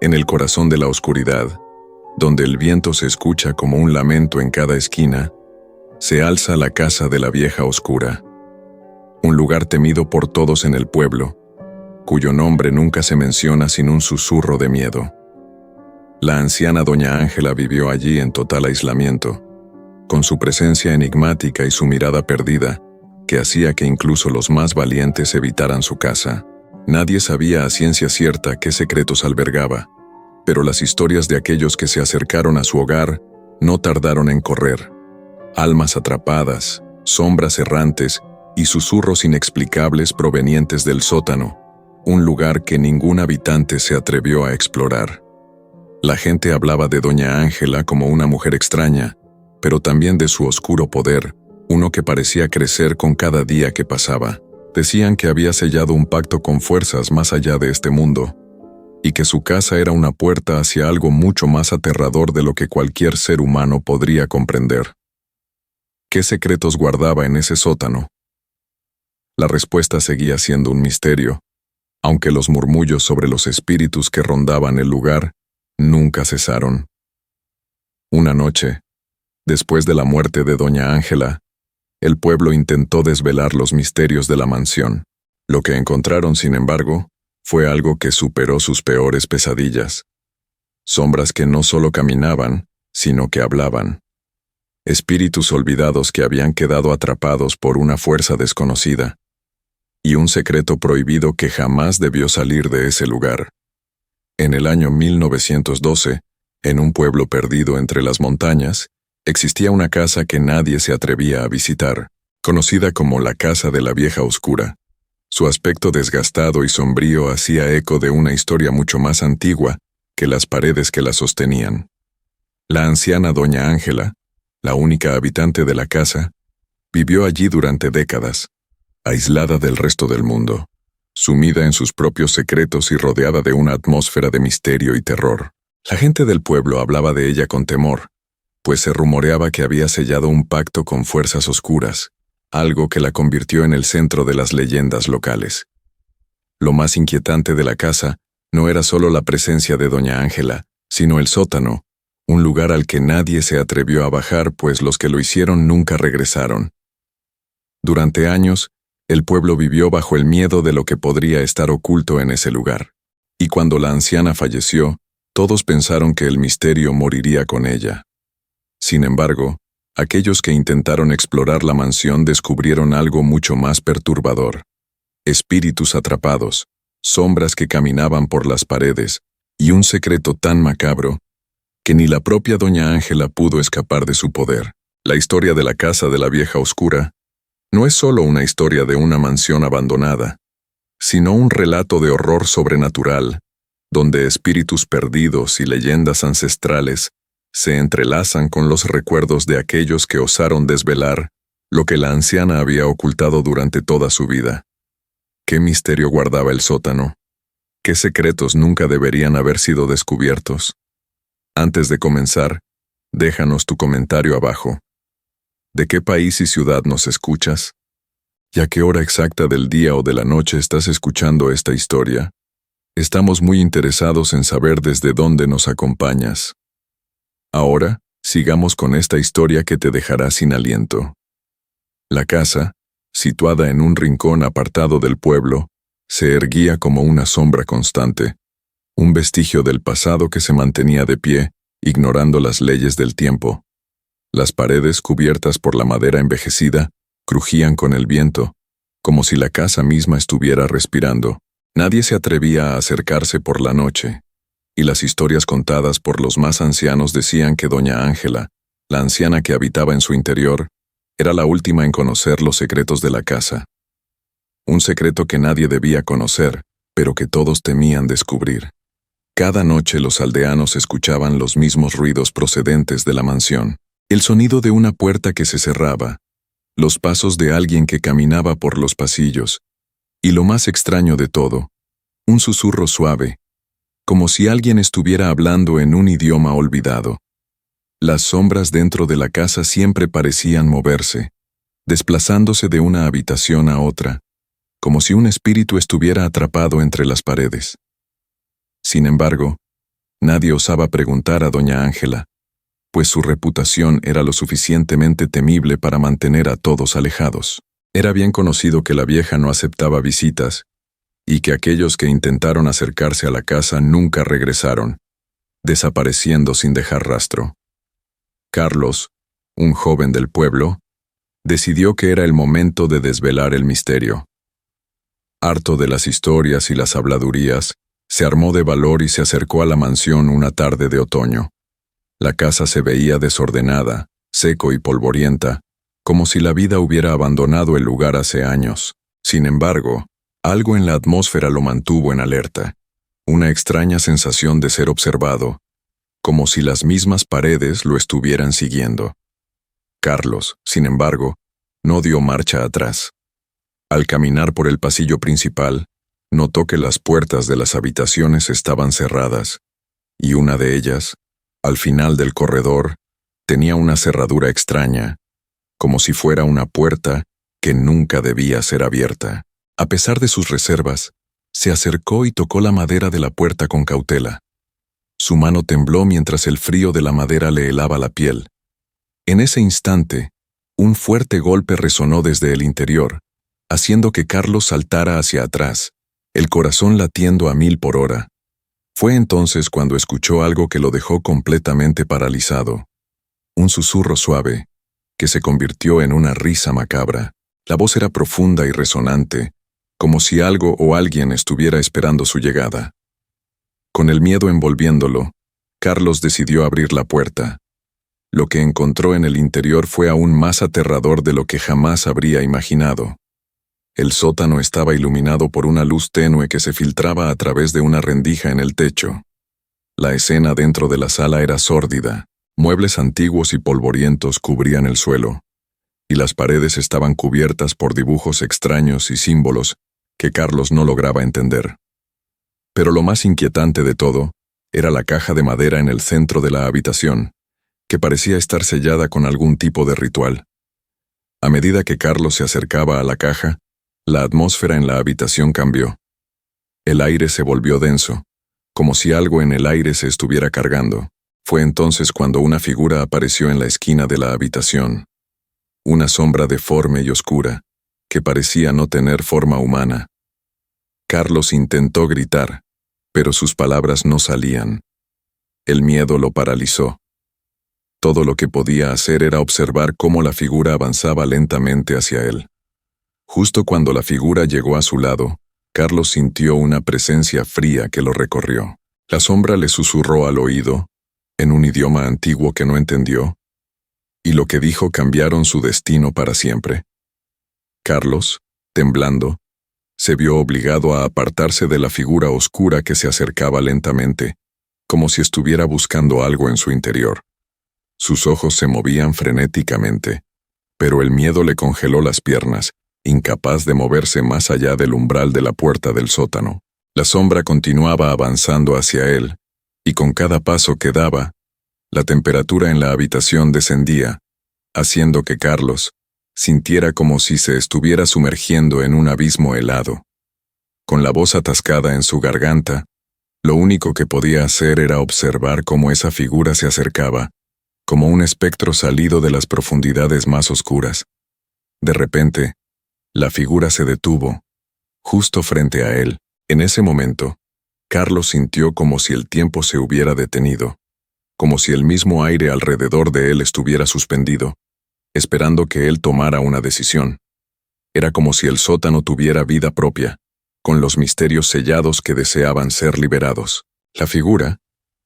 En el corazón de la oscuridad, donde el viento se escucha como un lamento en cada esquina, se alza la casa de la vieja oscura. Un lugar temido por todos en el pueblo, cuyo nombre nunca se menciona sin un susurro de miedo. La anciana doña Ángela vivió allí en total aislamiento, con su presencia enigmática y su mirada perdida, que hacía que incluso los más valientes evitaran su casa. Nadie sabía a ciencia cierta qué secretos albergaba, pero las historias de aquellos que se acercaron a su hogar no tardaron en correr. Almas atrapadas, sombras errantes y susurros inexplicables provenientes del sótano, un lugar que ningún habitante se atrevió a explorar. La gente hablaba de doña Ángela como una mujer extraña, pero también de su oscuro poder, uno que parecía crecer con cada día que pasaba. Decían que había sellado un pacto con fuerzas más allá de este mundo, y que su casa era una puerta hacia algo mucho más aterrador de lo que cualquier ser humano podría comprender. ¿Qué secretos guardaba en ese sótano? La respuesta seguía siendo un misterio, aunque los murmullos sobre los espíritus que rondaban el lugar nunca cesaron. Una noche, después de la muerte de doña Ángela, el pueblo intentó desvelar los misterios de la mansión. Lo que encontraron, sin embargo, fue algo que superó sus peores pesadillas. Sombras que no solo caminaban, sino que hablaban. Espíritus olvidados que habían quedado atrapados por una fuerza desconocida. Y un secreto prohibido que jamás debió salir de ese lugar. En el año 1912, en un pueblo perdido entre las montañas, existía una casa que nadie se atrevía a visitar, conocida como la Casa de la Vieja Oscura. Su aspecto desgastado y sombrío hacía eco de una historia mucho más antigua que las paredes que la sostenían. La anciana doña Ángela, la única habitante de la casa, vivió allí durante décadas, aislada del resto del mundo, sumida en sus propios secretos y rodeada de una atmósfera de misterio y terror. La gente del pueblo hablaba de ella con temor, pues se rumoreaba que había sellado un pacto con fuerzas oscuras, algo que la convirtió en el centro de las leyendas locales. Lo más inquietante de la casa no era solo la presencia de doña Ángela, sino el sótano, un lugar al que nadie se atrevió a bajar, pues los que lo hicieron nunca regresaron. Durante años, el pueblo vivió bajo el miedo de lo que podría estar oculto en ese lugar. Y cuando la anciana falleció, todos pensaron que el misterio moriría con ella. Sin embargo, aquellos que intentaron explorar la mansión descubrieron algo mucho más perturbador. Espíritus atrapados, sombras que caminaban por las paredes, y un secreto tan macabro que ni la propia doña Ángela pudo escapar de su poder. La historia de la Casa de la Vieja Oscura no es solo una historia de una mansión abandonada, sino un relato de horror sobrenatural, donde espíritus perdidos y leyendas ancestrales se entrelazan con los recuerdos de aquellos que osaron desvelar lo que la anciana había ocultado durante toda su vida. ¿Qué misterio guardaba el sótano? ¿Qué secretos nunca deberían haber sido descubiertos? Antes de comenzar, déjanos tu comentario abajo. ¿De qué país y ciudad nos escuchas? ¿Y a qué hora exacta del día o de la noche estás escuchando esta historia? Estamos muy interesados en saber desde dónde nos acompañas. Ahora, sigamos con esta historia que te dejará sin aliento. La casa, situada en un rincón apartado del pueblo, se erguía como una sombra constante, un vestigio del pasado que se mantenía de pie, ignorando las leyes del tiempo. Las paredes, cubiertas por la madera envejecida, crujían con el viento, como si la casa misma estuviera respirando. Nadie se atrevía a acercarse por la noche, y las historias contadas por los más ancianos decían que doña Ángela, la anciana que habitaba en su interior, era la última en conocer los secretos de la casa. Un secreto que nadie debía conocer, pero que todos temían descubrir. Cada noche los aldeanos escuchaban los mismos ruidos procedentes de la mansión. El sonido de una puerta que se cerraba, los pasos de alguien que caminaba por los pasillos, y lo más extraño de todo, un susurro suave, como si alguien estuviera hablando en un idioma olvidado. Las sombras dentro de la casa siempre parecían moverse, desplazándose de una habitación a otra, como si un espíritu estuviera atrapado entre las paredes. Sin embargo, Nadie osaba preguntar a doña Ángela, pues su reputación era lo suficientemente temible para mantener a todos alejados. Era bien conocido que la vieja no aceptaba visitas, y que aquellos que intentaron acercarse a la casa nunca regresaron, desapareciendo sin dejar rastro. Carlos, un joven del pueblo, decidió que era el momento de desvelar el misterio. Harto de las historias y las habladurías, se armó de valor y se acercó a la mansión una tarde de otoño. La casa se veía desordenada, seco y polvorienta, como si la vida hubiera abandonado el lugar hace años. Sin embargo, algo en la atmósfera lo mantuvo en alerta, una extraña sensación de ser observado, como si las mismas paredes lo estuvieran siguiendo. Carlos, sin embargo, no dio marcha atrás. Al caminar por el pasillo principal, notó que las puertas de las habitaciones estaban cerradas, y una de ellas, al final del corredor, tenía una cerradura extraña, como si fuera una puerta que nunca debía ser abierta. A pesar de sus reservas, se acercó y tocó la madera de la puerta con cautela. Su mano tembló mientras el frío de la madera le helaba la piel. En ese instante, un fuerte golpe resonó desde el interior, haciendo que Carlos saltara hacia atrás, el corazón latiendo a 1000 por hora. Fue entonces cuando escuchó algo que lo dejó completamente paralizado. Un susurro suave, que se convirtió en una risa macabra. La voz era profunda y resonante, como si algo o alguien estuviera esperando su llegada. Con el miedo envolviéndolo, Carlos decidió abrir la puerta. Lo que encontró en el interior fue aún más aterrador de lo que jamás habría imaginado. El sótano estaba iluminado por una luz tenue que se filtraba a través de una rendija en el techo. La escena dentro de la sala era sórdida. Muebles antiguos y polvorientos cubrían el suelo, y las paredes estaban cubiertas por dibujos extraños y símbolos que Carlos no lograba entender. Pero lo más inquietante de todo era la caja de madera en el centro de la habitación, que parecía estar sellada con algún tipo de ritual. A medida que Carlos se acercaba a la caja, la atmósfera en la habitación cambió. El aire se volvió denso, como si algo en el aire se estuviera cargando. Fue entonces cuando una figura apareció en la esquina de la habitación. Una sombra deforme y oscura, que parecía no tener forma humana. Carlos intentó gritar, pero sus palabras no salían. El miedo lo paralizó. Todo lo que podía hacer era observar cómo la figura avanzaba lentamente hacia él. Justo cuando la figura llegó a su lado, Carlos sintió una presencia fría que lo recorrió. La sombra le susurró al oído, en un idioma antiguo que no entendió, y lo que dijo cambiaron su destino para siempre. Carlos, temblando, se vio obligado a apartarse de la figura oscura que se acercaba lentamente, como si estuviera buscando algo en su interior. Sus ojos se movían frenéticamente, pero el miedo le congeló las piernas, incapaz de moverse más allá del umbral de la puerta del sótano. La sombra continuaba avanzando hacia él, y con cada paso que daba, la temperatura en la habitación descendía, haciendo que Carlos sintiera como si se estuviera sumergiendo en un abismo helado. Con la voz atascada en su garganta, lo único que podía hacer era observar cómo esa figura se acercaba, como un espectro salido de las profundidades más oscuras. De repente, la figura se detuvo, justo frente a él. En ese momento, Carlos sintió como si el tiempo se hubiera detenido, como si el mismo aire alrededor de él estuviera suspendido, esperando que él tomara una decisión. Era como si el sótano tuviera vida propia, con los misterios sellados que deseaban ser liberados. La figura,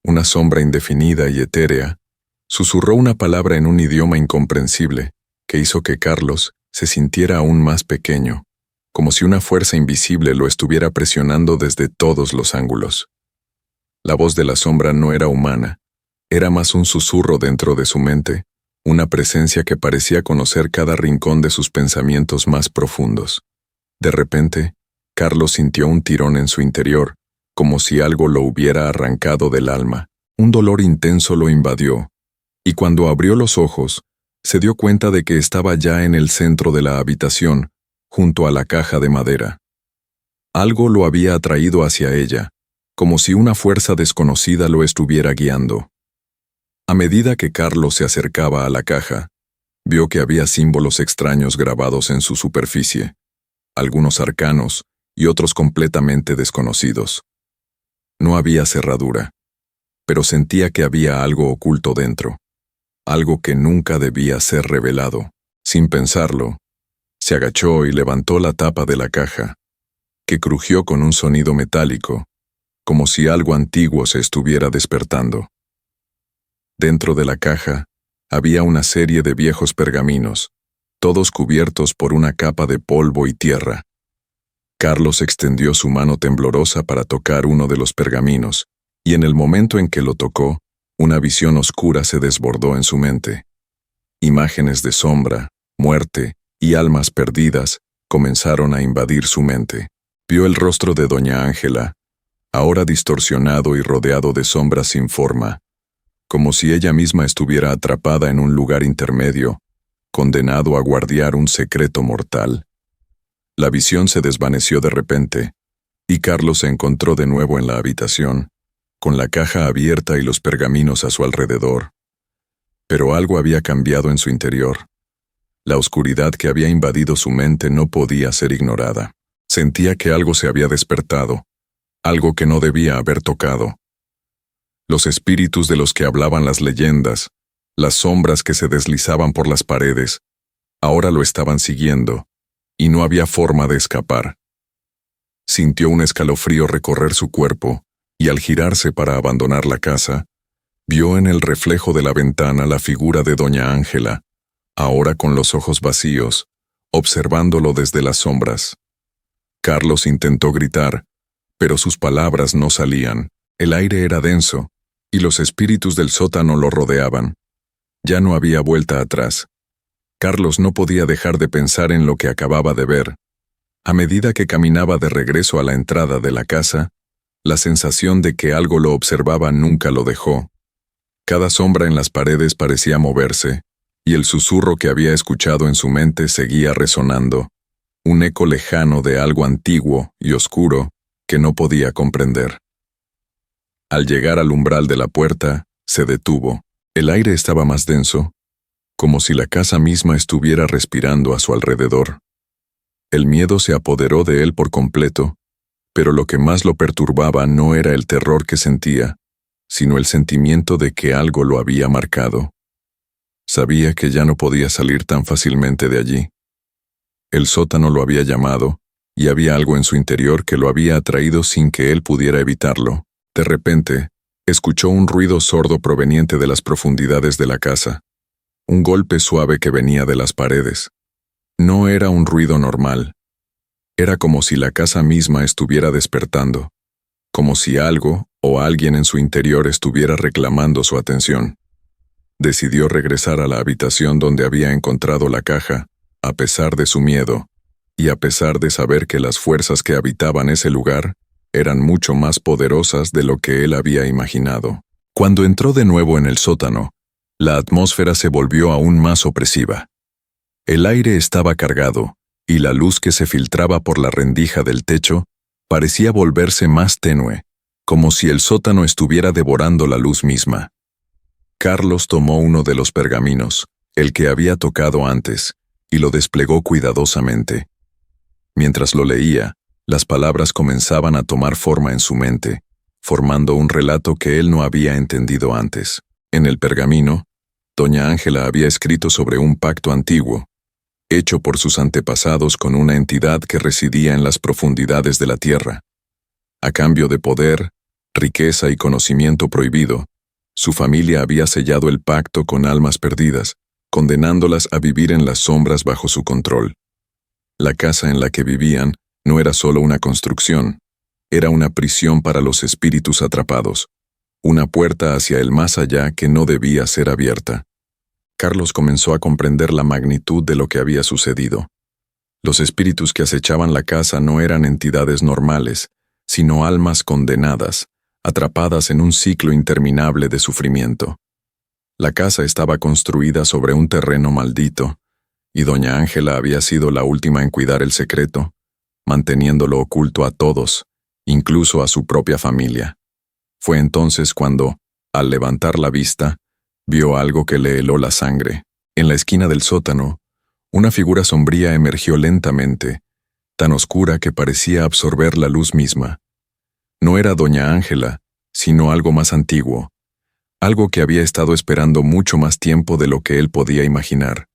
una sombra indefinida y etérea, susurró una palabra en un idioma incomprensible, que hizo que Carlos se sintiera aún más pequeño, como si una fuerza invisible lo estuviera presionando desde todos los ángulos. La voz de la sombra no era humana, era más un susurro dentro de su mente, una presencia que parecía conocer cada rincón de sus pensamientos más profundos. De repente, Carlos sintió un tirón en su interior, como si algo lo hubiera arrancado del alma. Un dolor intenso lo invadió, y cuando abrió los ojos, se dio cuenta de que estaba ya en el centro de la habitación, junto a la caja de madera. Algo lo había atraído hacia ella, como si una fuerza desconocida lo estuviera guiando. A medida que Carlos se acercaba a la caja, vio que había símbolos extraños grabados en su superficie, algunos arcanos y otros completamente desconocidos. No había cerradura, pero sentía que había algo oculto dentro, algo que nunca debía ser revelado. Sin pensarlo, se agachó y levantó la tapa de la caja, que crujió con un sonido metálico, como si algo antiguo se estuviera despertando. Dentro de la caja había una serie de viejos pergaminos, todos cubiertos por una capa de polvo y tierra. Carlos extendió su mano temblorosa para tocar uno de los pergaminos, y en el momento en que lo tocó, una visión oscura se desbordó en su mente. Imágenes de sombra, muerte y almas perdidas comenzaron a invadir su mente. Vio el rostro de doña Ángela, ahora distorsionado y rodeado de sombras sin forma, como si ella misma estuviera atrapada en un lugar intermedio, condenado a guardiar un secreto mortal. La visión se desvaneció de repente, y Carlos se encontró de nuevo en la habitación, con la caja abierta y los pergaminos a su alrededor. Pero algo había cambiado en su interior. La oscuridad que había invadido su mente no podía ser ignorada. Sentía que algo se había despertado, algo que no debía haber tocado. Los espíritus de los que hablaban las leyendas, las sombras que se deslizaban por las paredes, ahora lo estaban siguiendo, y no había forma de escapar. Sintió un escalofrío recorrer su cuerpo, y al girarse para abandonar la casa, vio en el reflejo de la ventana la figura de doña Ángela, ahora con los ojos vacíos, observándolo desde las sombras. Carlos intentó gritar, pero sus palabras no salían. El aire era denso, y los espíritus del sótano lo rodeaban. Ya no había vuelta atrás. Carlos no podía dejar de pensar en lo que acababa de ver. A medida que caminaba de regreso a la entrada de la casa, la sensación de que algo lo observaba nunca lo dejó. Cada sombra en las paredes parecía moverse, y el susurro que había escuchado en su mente seguía resonando, un eco lejano de algo antiguo y oscuro que no podía comprender. Al llegar al umbral de la puerta, se detuvo. El aire estaba más denso, como si la casa misma estuviera respirando a su alrededor. El miedo se apoderó de él por completo, pero lo que más lo perturbaba no era el terror que sentía, sino el sentimiento de que algo lo había marcado. Sabía que ya no podía salir tan fácilmente de allí. El sótano lo había llamado, y había algo en su interior que lo había atraído sin que él pudiera evitarlo. De repente, escuchó un ruido sordo proveniente de las profundidades de la casa, un golpe suave que venía de las paredes. No era un ruido normal. Era como si la casa misma estuviera despertando, como si algo o alguien en su interior estuviera reclamando su atención. Decidió regresar a la habitación donde había encontrado la caja, a pesar de su miedo, y a pesar de saber que las fuerzas que habitaban ese lugar eran mucho más poderosas de lo que él había imaginado. Cuando entró de nuevo en el sótano, la atmósfera se volvió aún más opresiva. El aire estaba cargado, y la luz que se filtraba por la rendija del techo parecía volverse más tenue, como si el sótano estuviera devorando la luz misma. Carlos tomó uno de los pergaminos, el que había tocado antes, y lo desplegó cuidadosamente. Mientras lo leía, las palabras comenzaban a tomar forma en su mente, formando un relato que él no había entendido antes. En el pergamino, doña Ángela había escrito sobre un pacto antiguo, hecho por sus antepasados con una entidad que residía en las profundidades de la tierra. A cambio de poder, riqueza y conocimiento prohibido, su familia había sellado el pacto con almas perdidas, condenándolas a vivir en las sombras bajo su control. La casa en la que vivían no era solo una construcción, era una prisión para los espíritus atrapados, una puerta hacia el más allá que no debía ser abierta. Carlos comenzó a comprender la magnitud de lo que había sucedido. Los espíritus que acechaban la casa no eran entidades normales, sino almas condenadas, atrapadas en un ciclo interminable de sufrimiento. La casa estaba construida sobre un terreno maldito, y doña Ángela había sido la última en cuidar el secreto, manteniéndolo oculto a todos, incluso a su propia familia. Fue entonces cuando, al levantar la vista, vio algo que le heló la sangre. En la esquina del sótano, una figura sombría emergió lentamente, tan oscura que parecía absorber la luz misma. No era doña Ángela, sino algo más antiguo, algo que había estado esperando mucho más tiempo de lo que él podía imaginar.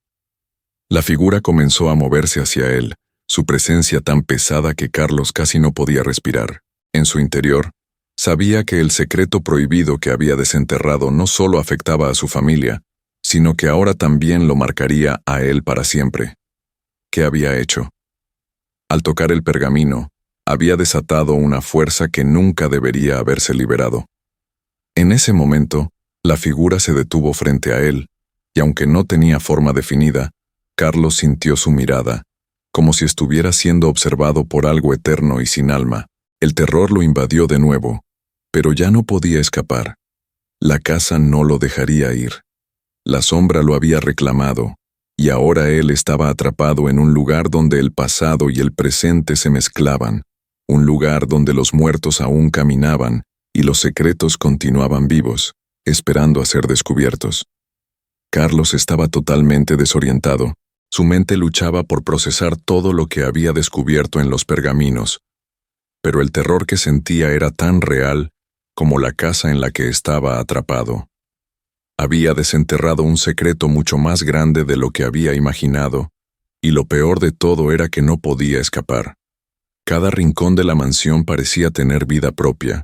La figura comenzó a moverse hacia él, su presencia tan pesada que Carlos casi no podía respirar. En su interior, sabía que el secreto prohibido que había desenterrado no solo afectaba a su familia, sino que ahora también lo marcaría a él para siempre. ¿Qué había hecho? Al tocar el pergamino, había desatado una fuerza que nunca debería haberse liberado. En ese momento, la figura se detuvo frente a él, y aunque no tenía forma definida, Carlos sintió su mirada, como si estuviera siendo observado por algo eterno y sin alma. El terror lo invadió de nuevo, pero ya no podía escapar. La casa no lo dejaría ir. La sombra lo había reclamado, y ahora él estaba atrapado en un lugar donde el pasado y el presente se mezclaban, un lugar donde los muertos aún caminaban y los secretos continuaban vivos, esperando a ser descubiertos. Carlos estaba totalmente desorientado. Su mente luchaba por procesar todo lo que había descubierto en los pergaminos, pero el terror que sentía era tan real como la casa en la que estaba atrapado. Había desenterrado un secreto mucho más grande de lo que había imaginado, y lo peor de todo era que no podía escapar. Cada rincón de la mansión parecía tener vida propia,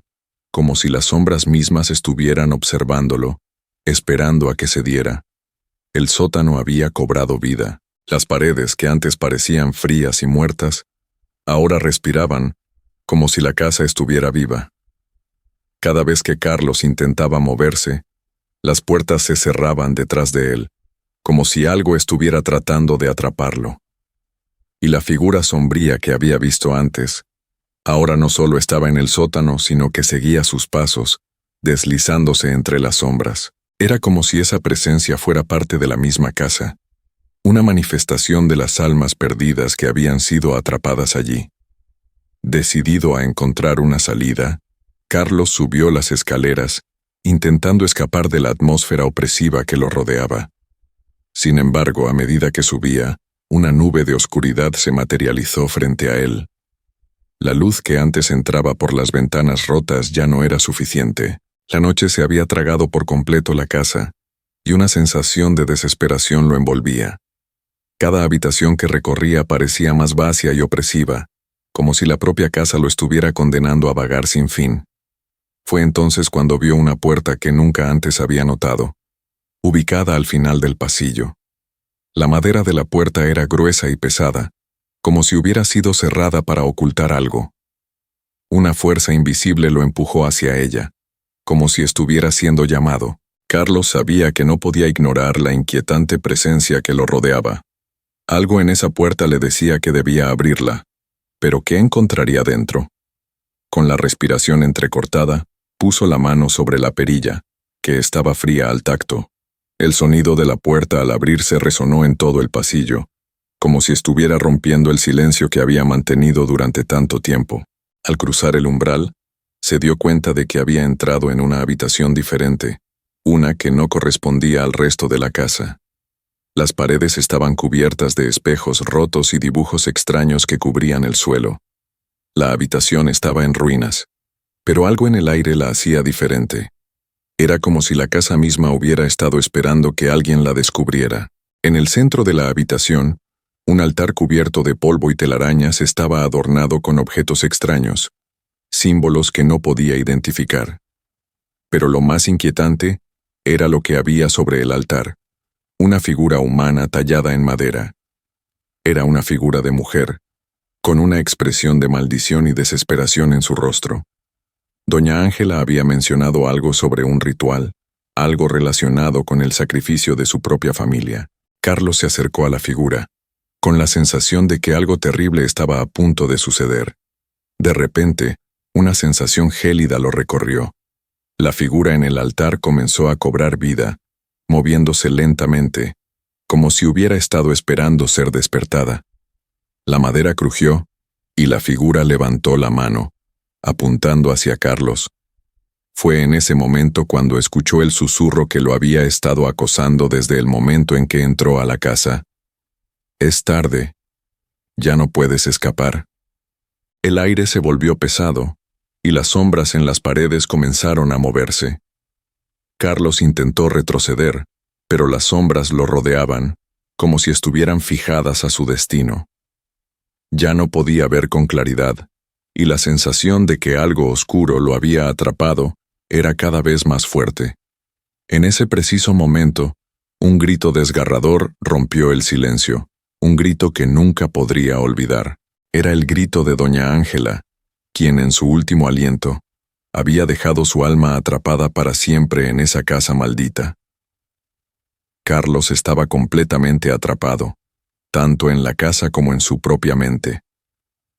como si las sombras mismas estuvieran observándolo, esperando a que se diera. El sótano había cobrado vida. Las paredes, que antes parecían frías y muertas, ahora respiraban, como si la casa estuviera viva. Cada vez que Carlos intentaba moverse, las puertas se cerraban detrás de él, como si algo estuviera tratando de atraparlo. Y la figura sombría que había visto antes, ahora no solo estaba en el sótano, sino que seguía sus pasos, deslizándose entre las sombras. Era como si esa presencia fuera parte de la misma casa, una manifestación de las almas perdidas que habían sido atrapadas allí. Decidido a encontrar una salida, Carlos subió las escaleras, intentando escapar de la atmósfera opresiva que lo rodeaba. Sin embargo, a medida que subía, una nube de oscuridad se materializó frente a él. La luz que antes entraba por las ventanas rotas ya no era suficiente. La noche se había tragado por completo la casa, y una sensación de desesperación lo envolvía. Cada habitación que recorría parecía más vacía y opresiva, como si la propia casa lo estuviera condenando a vagar sin fin. Fue entonces cuando vio una puerta que nunca antes había notado, ubicada al final del pasillo. La madera de la puerta era gruesa y pesada, como si hubiera sido cerrada para ocultar algo. Una fuerza invisible lo empujó hacia ella, como si estuviera siendo llamado. Carlos sabía que no podía ignorar la inquietante presencia que lo rodeaba. Algo en esa puerta le decía que debía abrirla, pero ¿qué encontraría dentro? Con la respiración entrecortada, puso la mano sobre la perilla, que estaba fría al tacto. El sonido de la puerta al abrirse resonó en todo el pasillo, como si estuviera rompiendo el silencio que había mantenido durante tanto tiempo. Al cruzar el umbral, se dio cuenta de que había entrado en una habitación diferente, una que no correspondía al resto de la casa. Las paredes estaban cubiertas de espejos rotos y dibujos extraños que cubrían el suelo. La habitación estaba en ruinas, pero algo en el aire la hacía diferente. Era como si la casa misma hubiera estado esperando que alguien la descubriera. En el centro de la habitación, un altar cubierto de polvo y telarañas estaba adornado con objetos extraños, símbolos que no podía identificar. Pero lo más inquietante era lo que había sobre el altar. Una figura humana tallada en madera. Era una figura de mujer, con una expresión de maldición y desesperación en su rostro. Doña Ángela había mencionado algo sobre un ritual, algo relacionado con el sacrificio de su propia familia. Carlos se acercó a la figura, con la sensación de que algo terrible estaba a punto de suceder. De repente, una sensación gélida lo recorrió. La figura en el altar comenzó a cobrar vida, moviéndose lentamente, como si hubiera estado esperando ser despertada. La madera crujió, y la figura levantó la mano, apuntando hacia Carlos. Fue en ese momento cuando escuchó el susurro que lo había estado acosando desde el momento en que entró a la casa. «Es tarde. Ya no puedes escapar». El aire se volvió pesado, y las sombras en las paredes comenzaron a moverse. Carlos intentó retroceder, pero las sombras lo rodeaban, como si estuvieran fijadas a su destino. Ya no podía ver con claridad, y la sensación de que algo oscuro lo había atrapado era cada vez más fuerte. En ese preciso momento, un grito desgarrador rompió el silencio, un grito que nunca podría olvidar. Era el grito de doña Ángela, quien en su último aliento había dejado su alma atrapada para siempre en esa casa maldita. Carlos estaba completamente atrapado, tanto en la casa como en su propia mente.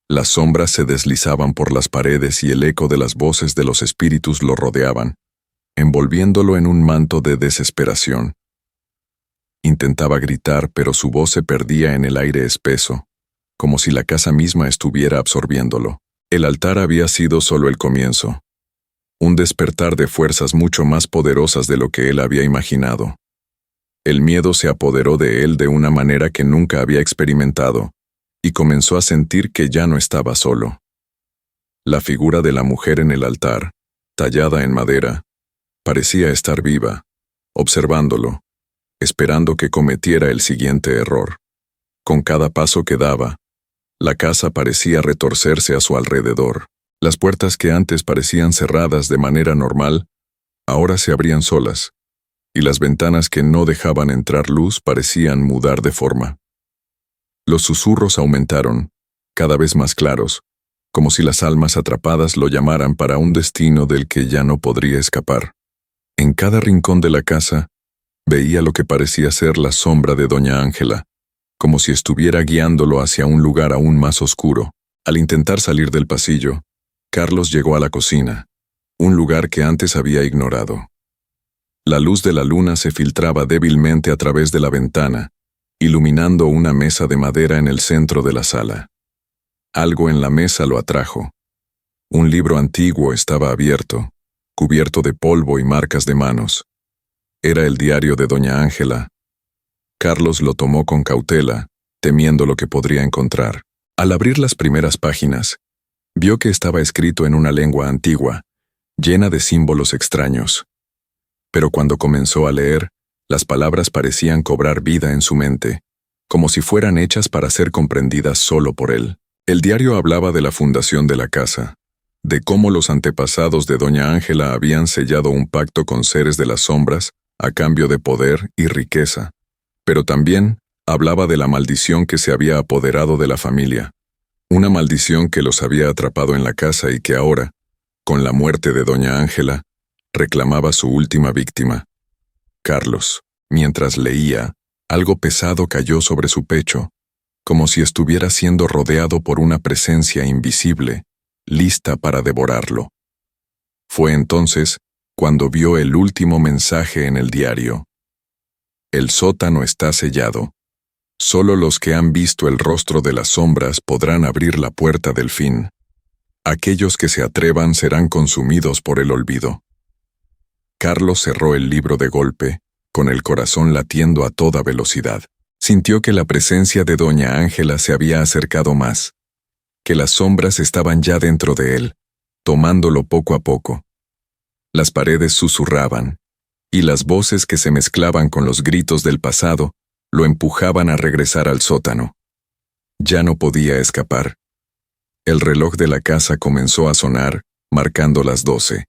Las sombras se deslizaban por las paredes y el eco de las voces de los espíritus lo rodeaban, envolviéndolo en un manto de desesperación. Intentaba gritar, pero su voz se perdía en el aire espeso, como si la casa misma estuviera absorbiéndolo. El altar había sido solo el comienzo, un despertar de fuerzas mucho más poderosas de lo que él había imaginado. El miedo se apoderó de él de una manera que nunca había experimentado, y comenzó a sentir que ya no estaba solo. La figura de la mujer en el altar, tallada en madera, parecía estar viva, observándolo, esperando que cometiera el siguiente error. Con cada paso que daba, la casa parecía retorcerse a su alrededor. Las puertas que antes parecían cerradas de manera normal, ahora se abrían solas, y las ventanas que no dejaban entrar luz parecían mudar de forma. Los susurros aumentaron, cada vez más claros, como si las almas atrapadas lo llamaran para un destino del que ya no podría escapar. En cada rincón de la casa, veía lo que parecía ser la sombra de doña Ángela, como si estuviera guiándolo hacia un lugar aún más oscuro. Al intentar salir del pasillo, Carlos llegó a la cocina, un lugar que antes había ignorado. La luz de la luna se filtraba débilmente a través de la ventana, iluminando una mesa de madera en el centro de la sala. Algo en la mesa lo atrajo. Un libro antiguo estaba abierto, cubierto de polvo y marcas de manos. Era el diario de doña Ángela. Carlos lo tomó con cautela, temiendo lo que podría encontrar. Al abrir las primeras páginas, vio que estaba escrito en una lengua antigua, llena de símbolos extraños. Pero cuando comenzó a leer, las palabras parecían cobrar vida en su mente, como si fueran hechas para ser comprendidas solo por él. El diario hablaba de la fundación de la casa, de cómo los antepasados de doña Ángela habían sellado un pacto con seres de las sombras a cambio de poder y riqueza. Pero también hablaba de la maldición que se había apoderado de la familia, una maldición que los había atrapado en la casa y que ahora, con la muerte de doña Ángela, reclamaba su última víctima. Carlos, mientras leía, algo pesado cayó sobre su pecho, como si estuviera siendo rodeado por una presencia invisible, lista para devorarlo. Fue entonces cuando vio el último mensaje en el diario. El sótano está sellado. Solo los que han visto el rostro de las sombras podrán abrir la puerta del fin. Aquellos que se atrevan serán consumidos por el olvido. Carlos cerró el libro de golpe, con el corazón latiendo a toda velocidad. Sintió que la presencia de doña Ángela se había acercado más, que las sombras estaban ya dentro de él, tomándolo poco a poco. Las paredes susurraban, y las voces que se mezclaban con los gritos del pasado lo empujaban a regresar al sótano. Ya no podía escapar. El reloj de la casa comenzó a sonar, marcando las 12.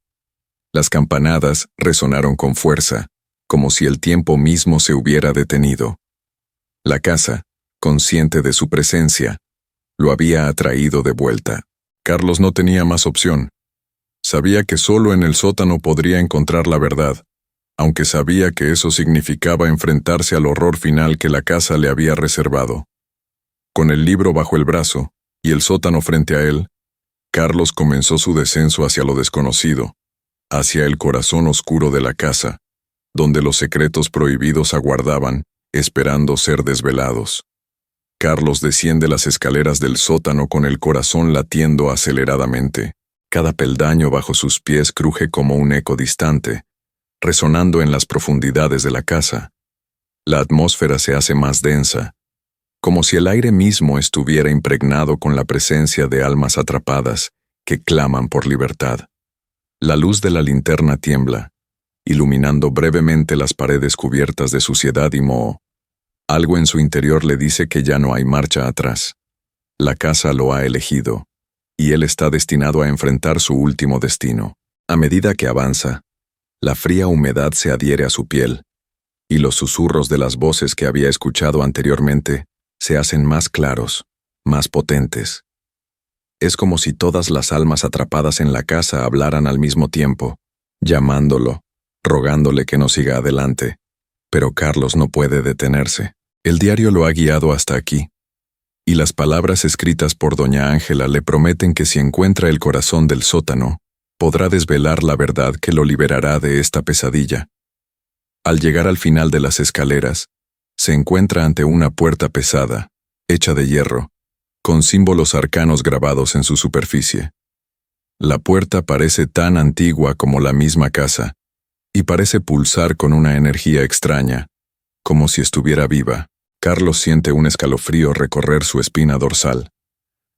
Las campanadas resonaron con fuerza, como si el tiempo mismo se hubiera detenido. La casa, consciente de su presencia, lo había atraído de vuelta. Carlos no tenía más opción. Sabía que solo en el sótano podría encontrar la verdad, aunque sabía que eso significaba enfrentarse al horror final que la casa le había reservado. Con el libro bajo el brazo y el sótano frente a él, Carlos comenzó su descenso hacia lo desconocido, hacia el corazón oscuro de la casa, donde los secretos prohibidos aguardaban, esperando ser desvelados. Carlos desciende las escaleras del sótano con el corazón latiendo aceleradamente. Cada peldaño bajo sus pies cruje como un eco distante, resonando en las profundidades de la casa. La atmósfera se hace más densa, como si el aire mismo estuviera impregnado con la presencia de almas atrapadas que claman por libertad. La luz de la linterna tiembla, iluminando brevemente las paredes cubiertas de suciedad y moho. Algo en su interior le dice que ya no hay marcha atrás. La casa lo ha elegido, y él está destinado a enfrentar su último destino. A medida que avanza, la fría humedad se adhiere a su piel, y los susurros de las voces que había escuchado anteriormente se hacen más claros, más potentes. Es como si todas las almas atrapadas en la casa hablaran al mismo tiempo, llamándolo, rogándole que no siga adelante. Pero Carlos no puede detenerse. El diario lo ha guiado hasta aquí, y las palabras escritas por doña Ángela le prometen que si encuentra el corazón del sótano, podrá desvelar la verdad que lo liberará de esta pesadilla. Al llegar al final de las escaleras, se encuentra ante una puerta pesada, hecha de hierro, con símbolos arcanos grabados en su superficie. La puerta parece tan antigua como la misma casa, y parece pulsar con una energía extraña, como si estuviera viva. Carlos siente un escalofrío recorrer su espina dorsal.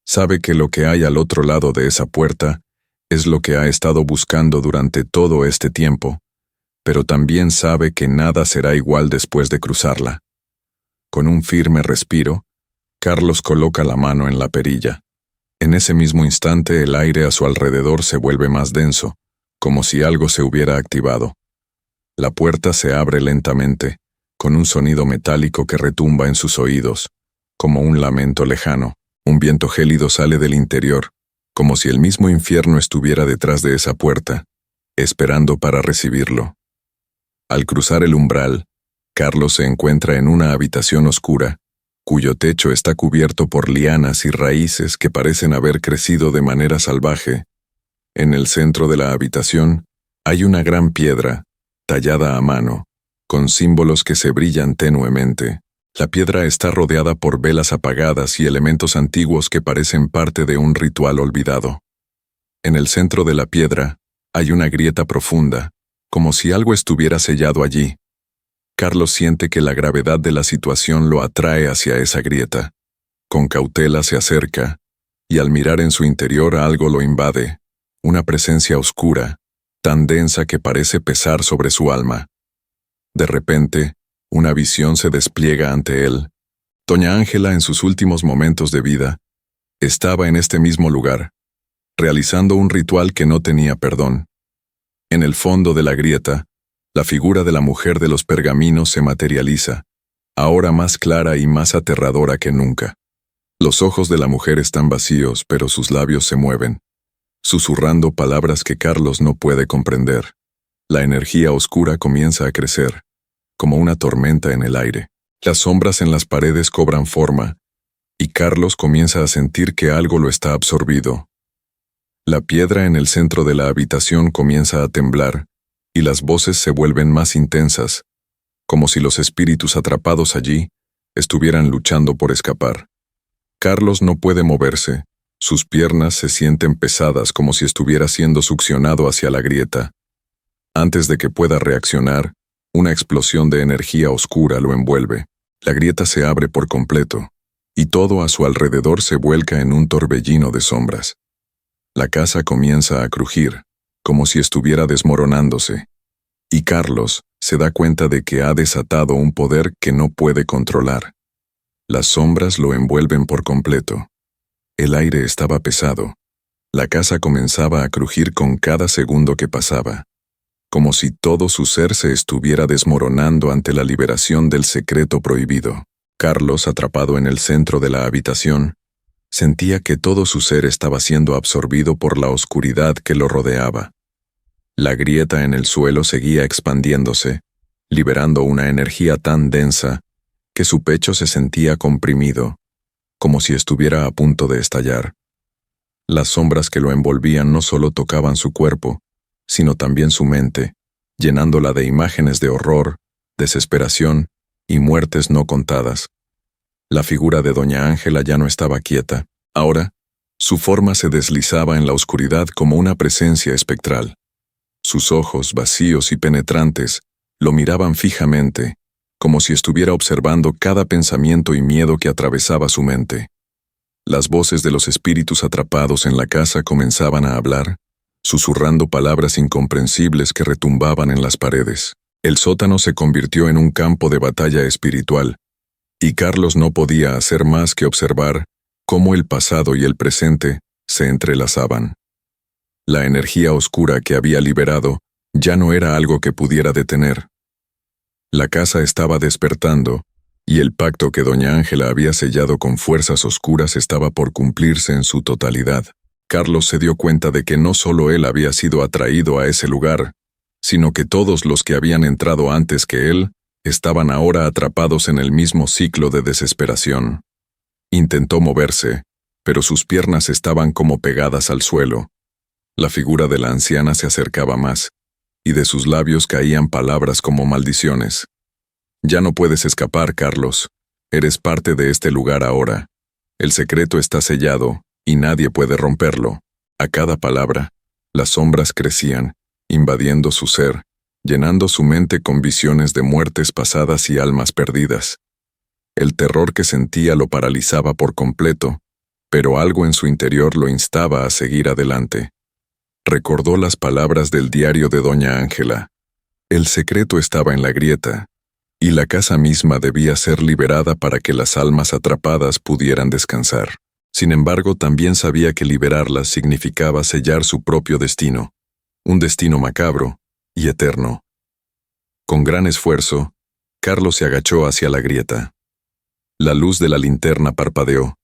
Sabe que lo que hay al otro lado de esa puerta es lo que ha estado buscando durante todo este tiempo, pero también sabe que nada será igual después de cruzarla. Con un firme respiro, Carlos coloca la mano en la perilla. En ese mismo instante el aire a su alrededor se vuelve más denso, como si algo se hubiera activado. La puerta se abre lentamente, con un sonido metálico que retumba en sus oídos, como un lamento lejano. Un viento gélido sale del interior, como si el mismo infierno estuviera detrás de esa puerta, esperando para recibirlo. Al cruzar el umbral, Carlos se encuentra en una habitación oscura, cuyo techo está cubierto por lianas y raíces que parecen haber crecido de manera salvaje. En el centro de la habitación hay una gran piedra, tallada a mano, con símbolos que se brillan tenuemente. La piedra está rodeada por velas apagadas y elementos antiguos que parecen parte de un ritual olvidado. En el centro de la piedra hay una grieta profunda, como si algo estuviera sellado allí. Carlos siente que la gravedad de la situación lo atrae hacia esa grieta. Con cautela se acerca, y al mirar en su interior algo lo invade, una presencia oscura, tan densa que parece pesar sobre su alma. De repente, una visión se despliega ante él. Doña Ángela, en sus últimos momentos de vida, estaba en este mismo lugar, realizando un ritual que no tenía perdón. En el fondo de la grieta, la figura de la mujer de los pergaminos se materializa, ahora más clara y más aterradora que nunca. Los ojos de la mujer están vacíos, pero sus labios se mueven, susurrando palabras que Carlos no puede comprender. La energía oscura comienza a crecer, como una tormenta en el aire. Las sombras en las paredes cobran forma, y Carlos comienza a sentir que algo lo está absorbido. La piedra en el centro de la habitación comienza a temblar, y las voces se vuelven más intensas, como si los espíritus atrapados allí estuvieran luchando por escapar. Carlos no puede moverse, sus piernas se sienten pesadas como si estuviera siendo succionado hacia la grieta. Antes de que pueda reaccionar, una explosión de energía oscura lo envuelve. La grieta se abre por completo, y todo a su alrededor se vuelca en un torbellino de sombras. La casa comienza a crujir, como si estuviera desmoronándose, y Carlos se da cuenta de que ha desatado un poder que no puede controlar. Las sombras lo envuelven por completo. El aire estaba pesado. La casa comenzaba a crujir con cada segundo que pasaba, como si todo su ser se estuviera desmoronando ante la liberación del secreto prohibido. Carlos, atrapado en el centro de la habitación, sentía que todo su ser estaba siendo absorbido por la oscuridad que lo rodeaba. La grieta en el suelo seguía expandiéndose, liberando una energía tan densa que su pecho se sentía comprimido, como si estuviera a punto de estallar. Las sombras que lo envolvían no solo tocaban su cuerpo, sino también su mente, llenándola de imágenes de horror, desesperación y muertes no contadas. La figura de doña Ángela ya no estaba quieta. Ahora, Su forma se deslizaba en la oscuridad como una presencia espectral. Sus ojos, vacíos y penetrantes, lo miraban fijamente, como si estuviera observando cada pensamiento y miedo que atravesaba su mente. Las voces de los espíritus atrapados en la casa comenzaban a hablar, susurrando palabras incomprensibles que retumbaban en las paredes. El sótano se convirtió en un campo de batalla espiritual, y Carlos no podía hacer más que observar cómo el pasado y el presente se entrelazaban. La energía oscura que había liberado ya no era algo que pudiera detener. La casa estaba despertando, y el pacto que doña Ángela había sellado con fuerzas oscuras estaba por cumplirse en su totalidad. Carlos se dio cuenta de que no solo él había sido atraído a ese lugar, sino que todos los que habían entrado antes que él estaban ahora atrapados en el mismo ciclo de desesperación. Intentó moverse, pero sus piernas estaban como pegadas al suelo. La figura de la anciana se acercaba más, y de sus labios caían palabras como maldiciones. «Ya no puedes escapar, Carlos. Eres parte de este lugar ahora. El secreto está sellado, y nadie puede romperlo». A cada palabra, las sombras crecían, invadiendo su ser, llenando su mente con visiones de muertes pasadas y almas perdidas. El terror que sentía lo paralizaba por completo, pero algo en su interior lo instaba a seguir adelante. Recordó las palabras del diario de doña Ángela. El secreto estaba en la grieta, y la casa misma debía ser liberada para que las almas atrapadas pudieran descansar. Sin embargo, también sabía que liberarlas significaba sellar su propio destino, un destino macabro y eterno. Con gran esfuerzo, Carlos se agachó hacia la grieta. La luz de la linterna parpadeó,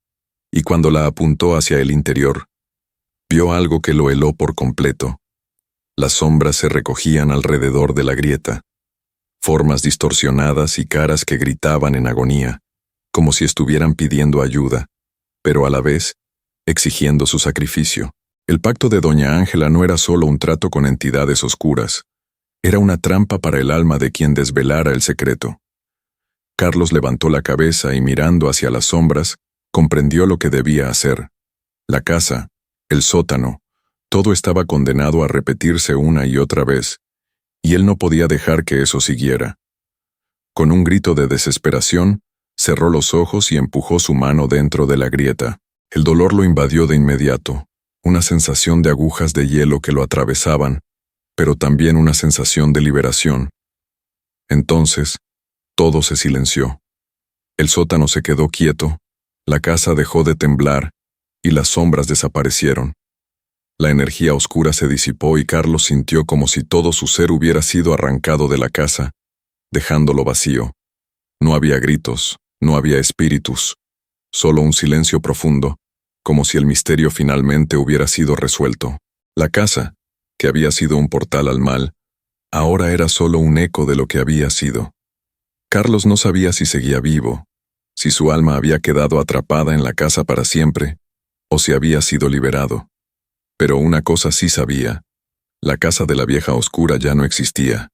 y cuando la apuntó hacia el interior, vio algo que lo heló por completo. Las sombras se recogían alrededor de la grieta, formas distorsionadas y caras que gritaban en agonía, como si estuvieran pidiendo ayuda, pero a la vez exigiendo su sacrificio. El pacto de doña Ángela no era solo un trato con entidades oscuras, era una trampa para el alma de quien desvelara el secreto. Carlos levantó la cabeza y mirando hacia las sombras, comprendió lo que debía hacer. La casa, el sótano, todo estaba condenado a repetirse una y otra vez, y él no podía dejar que eso siguiera. Con un grito de desesperación, cerró los ojos y empujó su mano dentro de la grieta. El dolor lo invadió de inmediato, una sensación de agujas de hielo que lo atravesaban, pero también una sensación de liberación. Entonces, todo se silenció. El sótano se quedó quieto, la casa dejó de temblar, y las sombras desaparecieron. La energía oscura se disipó y Carlos sintió como si todo su ser hubiera sido arrancado de la casa, dejándolo vacío. No había gritos, no había espíritus, solo un silencio profundo, como si el misterio finalmente hubiera sido resuelto. La casa, que había sido un portal al mal, ahora era solo un eco de lo que había sido. Carlos no sabía si seguía vivo, si su alma había quedado atrapada en la casa para siempre, o si había sido liberado. Pero una cosa sí sabía: la casa de la vieja oscura ya no existía,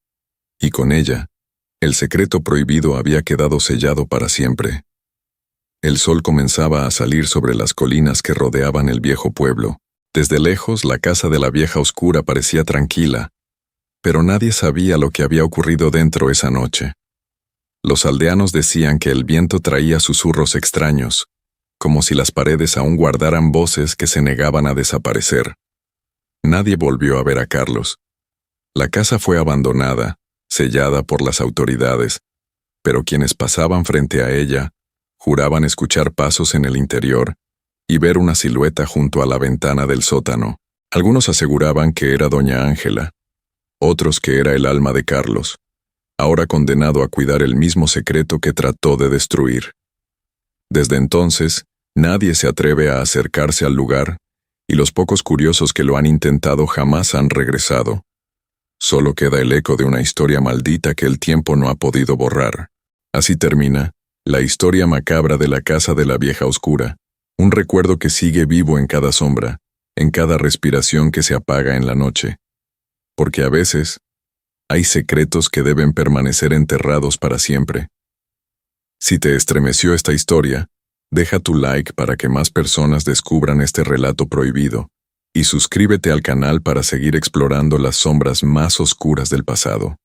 y con ella, el secreto prohibido había quedado sellado para siempre. El sol comenzaba a salir sobre las colinas que rodeaban el viejo pueblo. Desde lejos, la casa de la vieja oscura parecía tranquila, pero nadie sabía lo que había ocurrido dentro esa noche. Los aldeanos decían que el viento traía susurros extraños, como si las paredes aún guardaran voces que se negaban a desaparecer. Nadie volvió a ver a Carlos. La casa fue abandonada, sellada por las autoridades, pero quienes pasaban frente a ella juraban escuchar pasos en el interior y ver una silueta junto a la ventana del sótano. Algunos aseguraban que era doña Ángela, otros que era el alma de Carlos, ahora condenado a cuidar el mismo secreto que trató de destruir. Desde entonces, nadie se atreve a acercarse al lugar, y los pocos curiosos que lo han intentado jamás han regresado. Solo queda el eco de una historia maldita que el tiempo no ha podido borrar. Así termina la historia macabra de la casa de la vieja oscura, un recuerdo que sigue vivo en cada sombra, en cada respiración que se apaga en la noche. Porque a veces, hay secretos que deben permanecer enterrados para siempre. Si te estremeció esta historia, Deja tu like para que más personas descubran este relato prohibido y suscríbete al canal para seguir explorando las sombras más oscuras del pasado.